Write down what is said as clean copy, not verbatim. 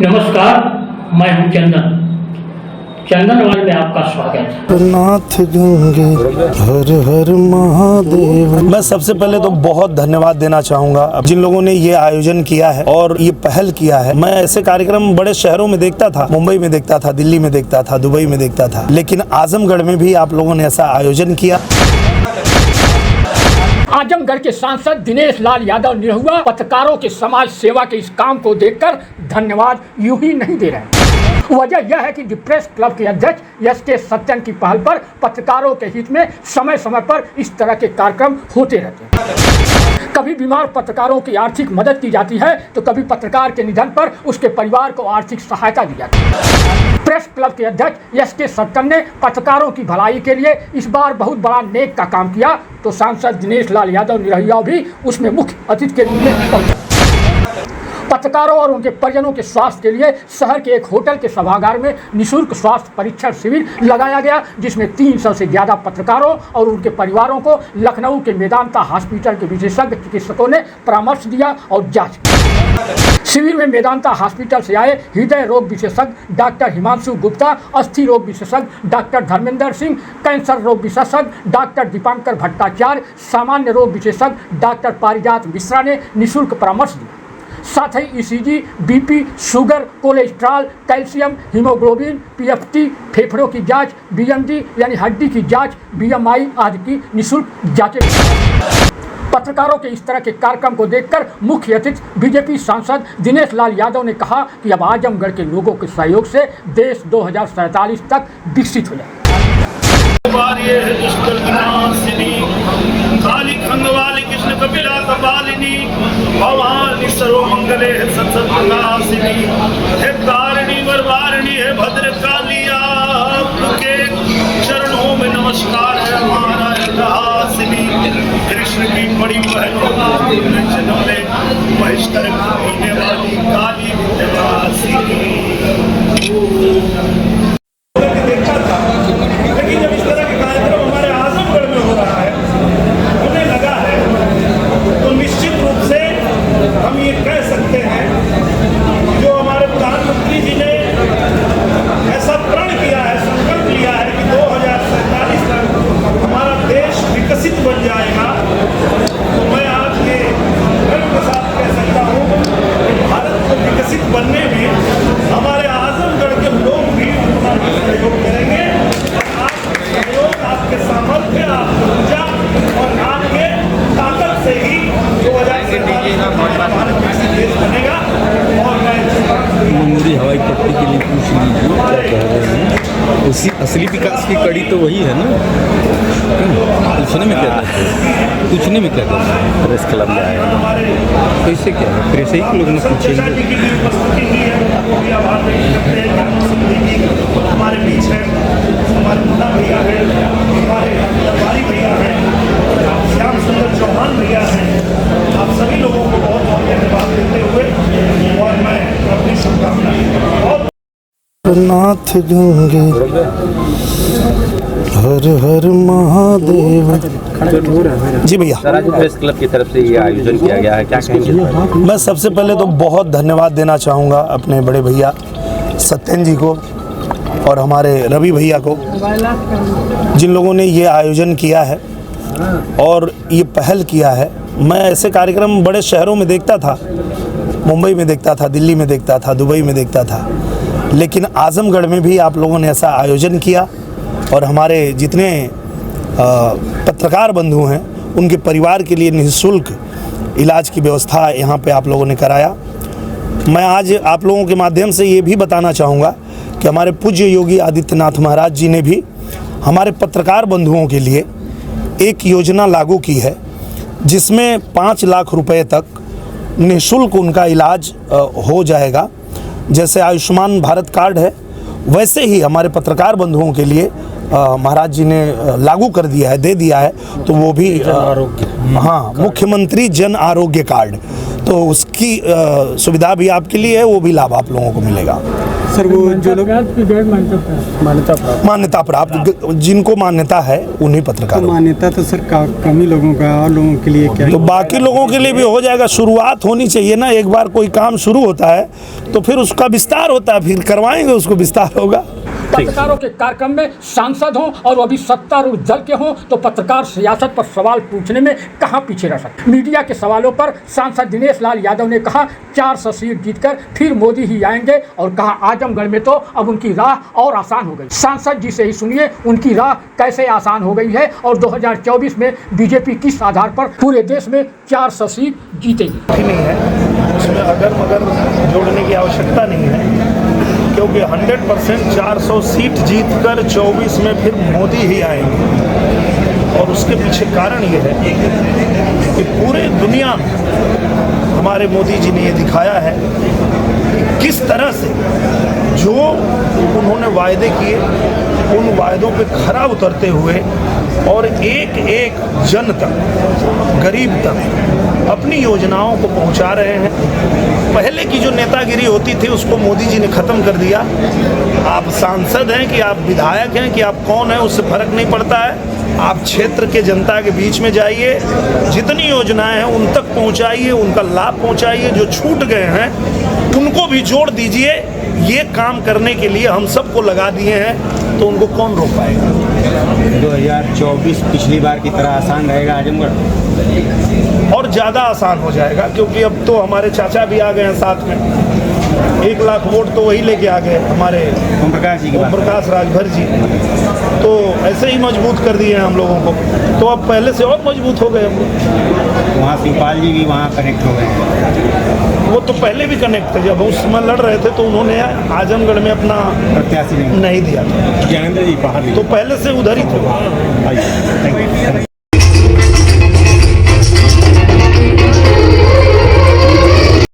नमस्कार, मैं हूं चंदनवाल में आपका स्वागत है। नाथ गंगे हर हर महादेव। मैं सबसे पहले तो बहुत धन्यवाद देना चाहूँगा जिन लोगों ने ये आयोजन किया है और ये पहल किया है। मैं ऐसे कार्यक्रम बड़े शहरों में देखता था, मुंबई में देखता था, दिल्ली में देखता था, दुबई में देखता था, लेकिन आजमगढ़ में भी आप लोगों ने ऐसा आयोजन किया। आजमगढ़ के सांसद दिनेश लाल यादव निरहुआ पत्रकारों के समाज सेवा के इस काम को देखकर धन्यवाद यूं ही नहीं दे रहे हैं। वजह यह है कि द प्रेस क्लब के अध्यक्ष एस.के. सत्यन की पहल पर पत्रकारों के हित में समय समय पर इस तरह के कार्यक्रम होते रहते हैं। कभी बीमार पत्रकारों की आर्थिक मदद की जाती है तो कभी पत्रकार के निधन पर उसके परिवार को आर्थिक सहायता दी जाती है। प्रेस क्लब के अध्यक्ष एस.के. सत्यन ने पत्रकारों की भलाई के लिए इस बार बहुत बड़ा नेक का काम किया तो सांसद दिनेश लाल यादव निरहुआ भी उसमें मुख्य अतिथि के रूप में पहुंचे। पत्रकारों और उनके परिजनों के स्वास्थ्य के लिए शहर के एक होटल के सभागार में निःशुल्क स्वास्थ्य परीक्षण शिविर लगाया गया, जिसमें 300 से ज़्यादा पत्रकारों और उनके परिवारों को लखनऊ के मेदांता हॉस्पिटल के विशेषज्ञ चिकित्सकों ने परामर्श दिया और जांच की। शिविर में मेदांता हॉस्पिटल से आए हृदय रोग विशेषज्ञ डॉक्टर हिमांशु गुप्ता, अस्थि रोग विशेषज्ञ डॉक्टर धर्मेंद्र सिंह, कैंसर रोग विशेषज्ञ डॉक्टर दीपांकर भट्टाचार्य, सामान्य रोग विशेषज्ञ डॉक्टर पारिजात मिश्रा ने निःशुल्क परामर्श दिया। साथ ही ECG, BP, sugar, cholesterol, calcium, haemoglobin, PFT, फेफड़ों की जांच, बीएमडी यानी हड्डी की जांच, बीएमआई आदि की निःशुल्क जांचें। पत्रकारों के इस तरह के कार्यक्रम को देखकर मुख्य अतिथि बीजेपी सांसद दिनेश लाल यादव ने कहा कि अब आजमगढ़ के लोगों के सहयोग से देश 2047 तक विकसित हो जाए। कृष्ण कपिला कपालिनी भवानी सर्वमंगले सत्सत्प्रकाशिनी हे तारिणी वरवारिणी हे भद्र कालिया, आपके चरणों में नमस्कार है हमारा इतिहासिनी। कृष्ण की बड़ी बहनों जनों ने बहिष्कार होने वाली काली विद्यावासिनी। लेकिन जब इस तरह के कार्यक्रम हमारे आजमगढ़ में हो रहा है, उन्हें लगा है तो निश्चित रूप से हम ये कह सकते हैं जो हमारे प्रधानमंत्री जी ने ऐसा प्रण किया है, संकल्प लिया है कि 2047 तक हमारा देश विकसित बन जाएगा, तो मैं आज ये गर्व के साथ कह सकता हूँ कि भारत को विकसित बनने में हमारे आजमगढ़ के लोग भी अपना सहयोग करेंगे। आपके सहयोग, आपके सामर्थ्य, आपकी ऊर्जा और आपके ताकत से ही 2047 भारत विकसित देश बनेगा। और मुंगरी हवाई पट्टी के लिए पूछ लीजिए क्या कह रहे हैं। उसी असली विकास की कड़ी तो वही है ना। पूछने में क्या कहते हैं, पूछने में क्या कहते हैं। प्रेस क्लब में आए तो इससे क्या है, प्रेस ही लोग ने पूछेंगे। हमारे बीच है, हमारे मुन्ना भैया है, हमारे दरबारी भैया है, श्याम सुंदर चौहान भैया हैं। आप सभी लोगों को बहुत बहुत धन्यवाद देते हुए और मैं अपनी शुभकामनाएं। नाथ गंगे हर हर महादेव। जी भैया, प्रेस क्लब की तरफ से ये आयोजन किया गया है, क्या कहेंगे? मैं सबसे पहले तो बहुत धन्यवाद देना चाहूँगा अपने बड़े भैया सत्यन जी को और हमारे रवि भैया को, जिन लोगों ने ये आयोजन किया है और ये पहल किया है। मैं ऐसे कार्यक्रम बड़े शहरों में देखता था, मुंबई में देखता था, दिल्ली में देखता था, दुबई में देखता था, लेकिन आजमगढ़ में भी आप लोगों ने ऐसा आयोजन किया और हमारे जितने पत्रकार बंधु हैं उनके परिवार के लिए निःशुल्क इलाज की व्यवस्था यहाँ पे आप लोगों ने कराया। मैं आज आप लोगों के माध्यम से ये भी बताना चाहूँगा कि हमारे पूज्य योगी आदित्यनाथ महाराज जी ने भी हमारे पत्रकार बंधुओं के लिए एक योजना लागू की है, जिसमें 5 लाख रुपए तक निःशुल्क उनका इलाज हो जाएगा। जैसे आयुष्मान भारत कार्ड है, वैसे ही हमारे पत्रकार बंधुओं के लिए महाराज जी ने लागू कर दिया है, दे दिया है। तो वो भी हाँ, मुख्यमंत्री जन आरोग्य कार्ड, तो उसकी सुविधा भी आपके लिए है, वो भी लाभ आप लोगों को मिलेगा। सर वो जो लोग मान्यता प्राप्त जिनको मान्यता है उन्हीं पत्रकार मान्यता तो सर कम ही लोगों का, और लोगों के लिए क्या? तो बाकी लोगों के लिए भी हो जाएगा। शुरुआत होनी चाहिए ना, एक बार कोई काम शुरू होता है तो फिर उसका विस्तार होता है, फिर करवाएंगे उसको, विस्तार होगा। पत्रकारों के कार्यक्रम में सांसद हों और वो अभी सत्तारूढ़ दल के हों तो पत्रकार सियासत पर सवाल पूछने में कहाँ पीछे रह सकते। मीडिया के सवालों पर सांसद दिनेश लाल यादव ने कहा 400 सीट जीतकर फिर मोदी ही आएंगे, और कहा आजमगढ़ में तो अब उनकी राह और आसान हो गई। सांसद जी से ही सुनिए उनकी राह कैसे आसान हो गई है और 2024 में बीजेपी किस आधार पर पूरे देश में 400 सीट जीतेगी। नहीं है उसमें अगर मगर जोड़ने की आवश्यकता नहीं है, क्योंकि 100% 400 सीट जीतकर 24 में फिर मोदी ही आएंगे। और उसके पीछे कारण ये है कि पूरे दुनिया हमारे मोदी जी ने ये दिखाया है कि किस तरह से जो उन्होंने वायदे किए उन वायदों पे खरा उतरते हुए और एक एक जन तक, गरीब तक अपनी योजनाओं को पहुंचा रहे हैं। पहले की जो नेतागिरी होती थी उसको मोदी जी ने ख़त्म कर दिया। आप सांसद हैं कि आप विधायक हैं कि आप कौन हैं, उससे फ़र्क नहीं पड़ता है। आप क्षेत्र के जनता के बीच में जाइए, जितनी योजनाएं हैं उन तक पहुंचाइए, उनका लाभ पहुंचाइए। जो छूट गए हैं उनको भी जोड़ दीजिए। ये काम करने के लिए हम सबको लगा दिए हैं, तो उनको कौन रोक पाएगा। 2024 पिछली बार की तरह आसान रहेगा आजमगढ़? और ज़्यादा आसान हो जाएगा, क्योंकि अब तो हमारे चाचा भी आ गए हैं साथ में। 1 लाख वोट तो वही लेके आ गए हमारे ओम प्रकाश जी, ओम प्रकाश राजभर जी। तो ऐसे ही मजबूत कर दिए हैं हम लोगों को, तो अब पहले से और मजबूत हो गए हम लोग। वहाँ शिवपाल जी भी वहाँ कनेक्ट हो गए हैं। वो तो पहले भी कनेक्ट थे, जब उस समय लड़ रहे थे तो उन्होंने आजमगढ़ में अपना प्रत्याशी नहीं दिया था, ज्ञानेंद्र जी बाहर तो पहले से उधर ही थे। Thank you.